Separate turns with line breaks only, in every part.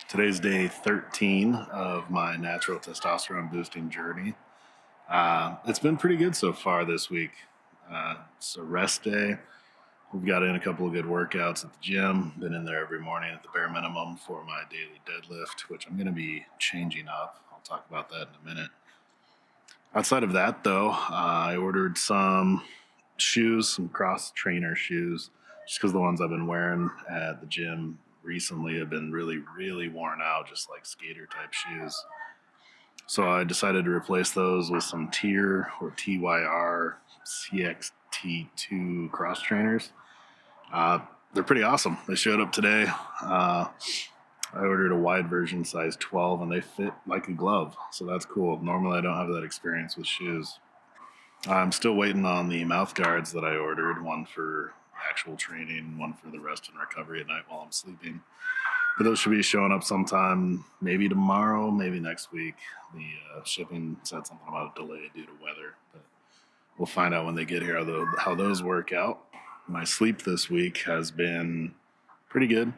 Today's day 13 of my natural testosterone boosting journey. It's been pretty good so far this week. It's a rest day. We've got in a couple of good workouts at the gym. Been in there every morning at the bare minimum for my daily deadlift, which I'm going to be changing up. I'll talk about that in a minute. Outside of that, though, I ordered some shoes, some cross trainer shoes, just because the ones I've been wearing at the gym recently have been really, really worn out, just like skater type shoes. So I decided to replace those with some Tier or TYR CXT2 cross trainers. Uh, they're pretty awesome. They showed up today. I ordered a wide version, size 12, and they fit like a glove. So that's cool. Normally, I don't have that experience with shoes. I'm still waiting on the mouth guards that I ordered, one for actual training, one for the rest and recovery at night while I'm sleeping. But those should be showing up sometime, maybe tomorrow, maybe next week. The shipping said something about a delay due to weather, but we'll find out when they get here how those work out. My sleep this week has been pretty good.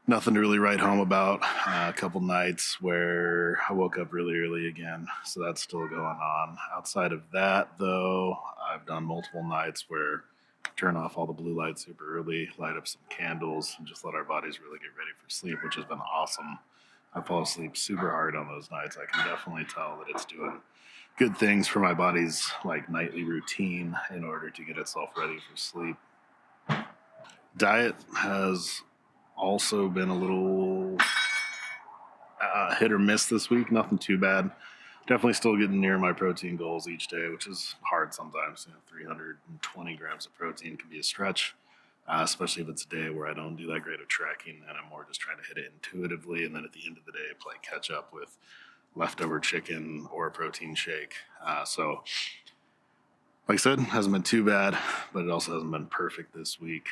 Nothing to really write home about. A couple nights where I woke up really early again, so that's still going on. Outside of that, though, I've done multiple nights where I turn off all the blue lights super early, light up some candles, and just let our bodies really get ready for sleep, which has been awesome. I fall asleep super hard on those nights. I can definitely tell that it's doing good things for my body's like nightly routine in order to get itself ready for sleep. Diet has also been a little hit or miss this week. Nothing too bad. Definitely still getting near my protein goals each day, which is hard sometimes. 320 grams of protein can be a stretch, especially if it's a day where I don't do that great of tracking and I'm more just trying to hit it intuitively. And then at the end of the day, play catch up with leftover chicken or a protein shake. So, like I said, hasn't been too bad, but it also hasn't been perfect this week.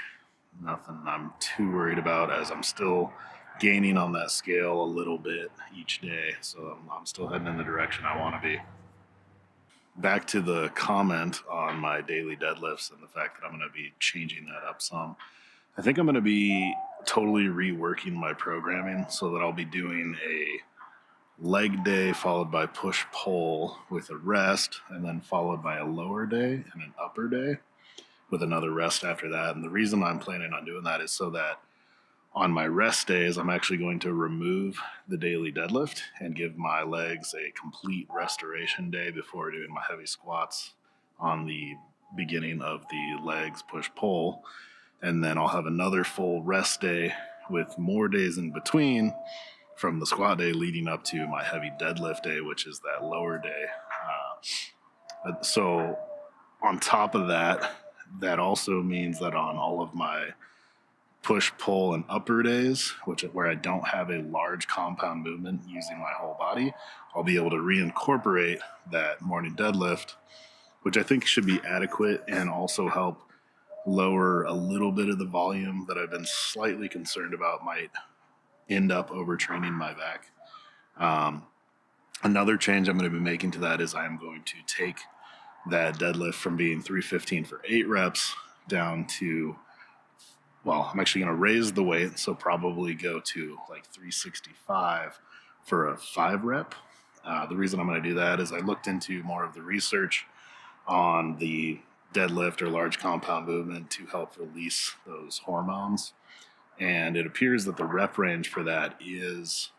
Nothing I'm too worried about, as I'm still gaining on that scale a little bit each day. So I'm still heading in the direction I want to be. Back to the comment on my daily deadlifts and the fact that I'm going to be changing that up some. I think I'm going to be totally reworking my programming so that I'll be doing a leg day followed by push pull with a rest, and then followed by a lower day and an upper day with another rest after that. And the reason I'm planning on doing that is so that on my rest days, I'm actually going to remove the daily deadlift and give my legs a complete restoration day before doing my heavy squats on the beginning of the legs push pull. And then I'll have another full rest day with more days in between from the squat day leading up to my heavy deadlift day, which is that lower day. So on top of that, that also means that on all of my push, pull, and upper days, where I don't have a large compound movement using my whole body, I'll be able to reincorporate that morning deadlift, which I think should be adequate and also help lower a little bit of the volume that I've been slightly concerned about might end up overtraining my back. Another change I'm going to be making to that is I'm going to take that deadlift from being 315 for 8 reps down to, well, I'm actually going to raise the weight, so probably go to like 365 for a 5 rep. The reason I'm going to do that is I looked into more of the research on the deadlift or large compound movement to help release those hormones. And it appears that the rep range for that is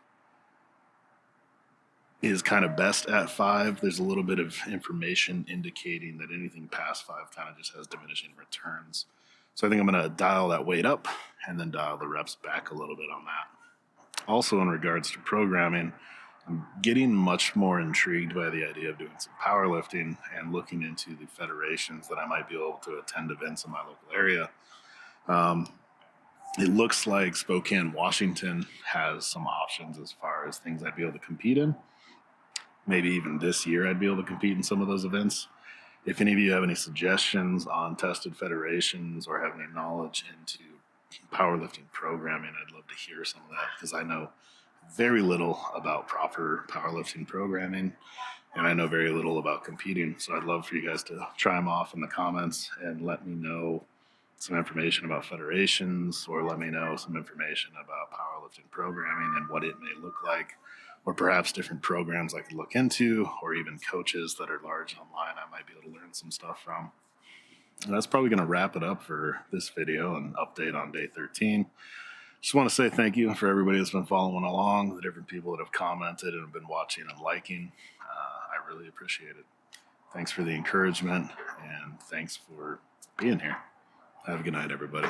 kind of best at 5. There's a little bit of information indicating that anything past 5 kind of just has diminishing returns. So I think I'm going to dial that weight up and then dial the reps back a little bit on that. Also, in regards to programming, I'm getting much more intrigued by the idea of doing some powerlifting and looking into the federations that I might be able to attend events in my local area. It looks like Spokane, Washington has some options as far as things I'd be able to compete in. Maybe even this year I'd be able to compete in some of those events. If any of you have any suggestions on tested federations or have any knowledge into powerlifting programming, I'd love to hear some of that, because I know very little about proper powerlifting programming and I know very little about competing. So I'd love for you guys to try them off in the comments and let me know some information about federations, or let me know some information about powerlifting powerlifting programming and what it may look like, or perhaps different programs I could look into, or even coaches that are large online I might be able to learn some stuff from. And that's probably going to wrap it up for this video and update on day 13. Just want to say thank you for everybody that's been following along, the different people that have commented and have been watching and liking. I really appreciate it. Thanks for the encouragement, and thanks for being here. Have a good night, everybody.